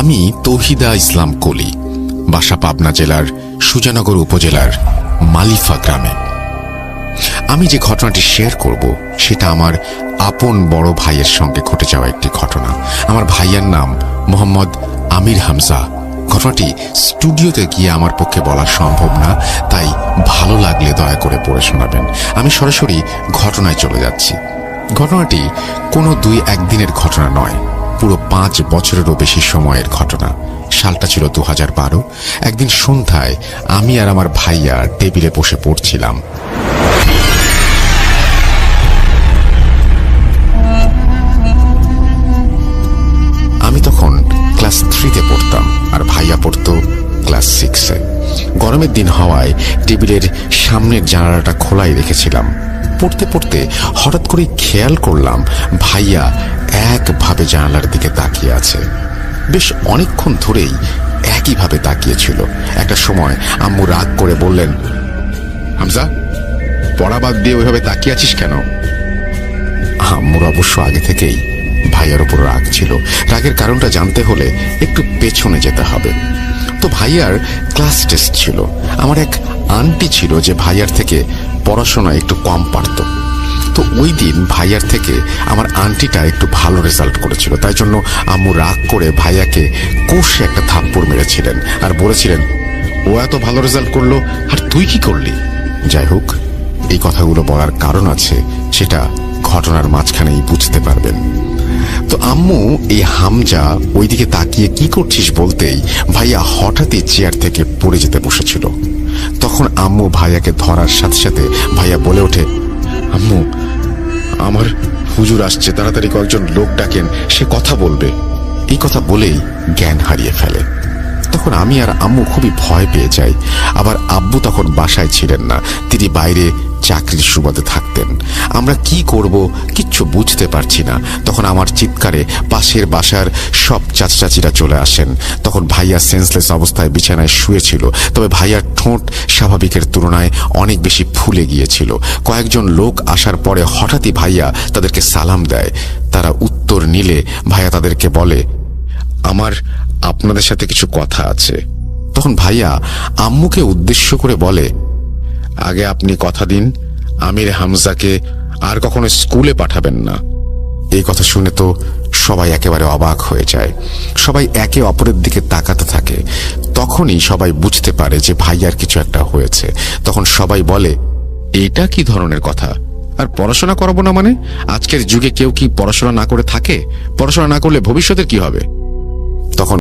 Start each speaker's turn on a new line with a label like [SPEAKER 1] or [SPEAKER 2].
[SPEAKER 1] আমি তৌহিদা ইসলাম কলি, বাসা পাবনা জেলার সুজানগর উপজেলার মালিফা গ্রামে। আমি যে ঘটনাটি শেয়ার করব সেটা আমার আপন বড় ভাইয়ের সঙ্গে ঘটে যাওয়া একটি ঘটনা। আমার ভাইয়ের নাম মোহাম্মদ আমির হামজা। ঘটনাটি স্টুডিওতে গিয়ে আমার পক্ষে বলা সম্ভব না, তাই ভালো লাগলে দয়া করে পড়ে শোনাবেন। আমি সরাসরি ঘটনায় চলে যাচ্ছি। ঘটনাটি কোনো 2-1 দিনের ঘটনা নয়, পুরো 5 বছরেরও বেশি সময়ের ঘটনা। সালটা ছিল 2012। একদিন সন্ধ্যায় আমি আর আমার ভাইয়া টেবিলে বসে পড়ছিলাম। আমি তখন ক্লাস 3-তে পড়তাম আর ভাইয়া পড়তো ক্লাস 6-এ। গরমের দিন হওয়ায় টেবিলের সামনের জানালাটা খোলাই রেখেছিলাম। পড়তে পড়তে হঠাৎ করে খেয়াল করলাম ভাইয়া একভাবে জানালার দিকে তাকিয়ে আছে। বেশ অনেকক্ষণ ধরেই একইভাবে তাকিয়েছিল। একটা সময় আম্মু রাগ করে বললেন, হামজা, পড়া বাদ দিয়ে ওইভাবে তাকিয়ে আছিস কেন? আম্মুর অবশ্য আগে থেকেই ভাইয়ার উপর রাগ ছিল। রাগের কারণটা জানতে হলে একটু পেছনে যেতে হবে। তো ভাইয়ার ক্লাস টেস্ট ছিল। আমার এক আন্টি ছিল যে ভাইয়ার থেকে পড়াশোনা একটু কম পারত। তো ওই দিন ভাইয়ার থেকে আমার আন্টিটা একটু ভালো রেজাল্ট করেছিল, তাই জন্য আম্মু রাগ করে ভাইয়াকে কষে একটা থাপ্পড় মেরেছিলেন আর বলেছিলেন, ও এত ভালো রেজাল্ট করলো আর তুই কি করলি? যাই হোক, এই কথাগুলো বলার কারণ আছে, সেটা ঘটনার মাঝখানেই বুঝতে পারবেন। তো আম্মু এই হামজা ওইদিকে তাকিয়ে কি করছিস বলতেই ভাইয়া হঠাৎই চেয়ার থেকে পড়ে যেতে বসেছিল। তখন আম্মু ভাইয়াকে ধরার সাথে সাথে ভাইয়া বলে ওঠে, আম্মু, আমার হুজুর আসছে, তাড়াতাড়ি কয়েকজন লোক ডাকেন, সে কথা বলবে। এই কথা বলেই জ্ঞান হারিয়ে ফেলে। তখন আমি আর আম্মু খুবই ভয় পেয়ে যাই। আবার আব্বু তখন বাসায় ছিলেন না, তিনি বাইরে চাকরির সুবাদে থাকতেন। আমরা কি করব কিচ্ছু বুঝতে পারছি না। তখন আমার চিৎকারে পাশের বাসার সব চাচাচিরা চলে আসেন। তখন ভাইয়া সেন্সলেস অবস্থায় বিছানায় শুয়েছিল, তবে ভাইয়ার ঠোঁট স্বাভাবিকের তুলনায় অনেক বেশি ফুলে গিয়েছিল। কয়েকজন লোক আসার পরে হঠাৎই ভাইয়া তাদেরকে সালাম দেয়। তারা উত্তর নিলে ভাইয়া তাদেরকে বলে, আমার আপনাদের সাথে কিছু কথা আছে। তখন ভাইয়া আম্মুকে উদ্দেশ্য করে বলে, আগে আপনি কথা দিন আমির হামজাকে আর কখনো স্কুলে পাঠাবেন না। এই কথা শুনে তো সবাই একেবারে অবাক হয়ে যায়। সবাই একে অপরের দিকে তাকাতে থাকে। তখনই সবাই বুঝতে পারে যে ভাইয়ার কিছু একটা হয়েছে। তখন সবাই বলে, এটা কি ধরনের কথা? আর পড়াশোনা করাবো না মানে? আজকের যুগে কেউ কি পড়াশোনা না করে থাকে? পড়াশোনা না করলে ভবিষ্যতের কি হবে? তখন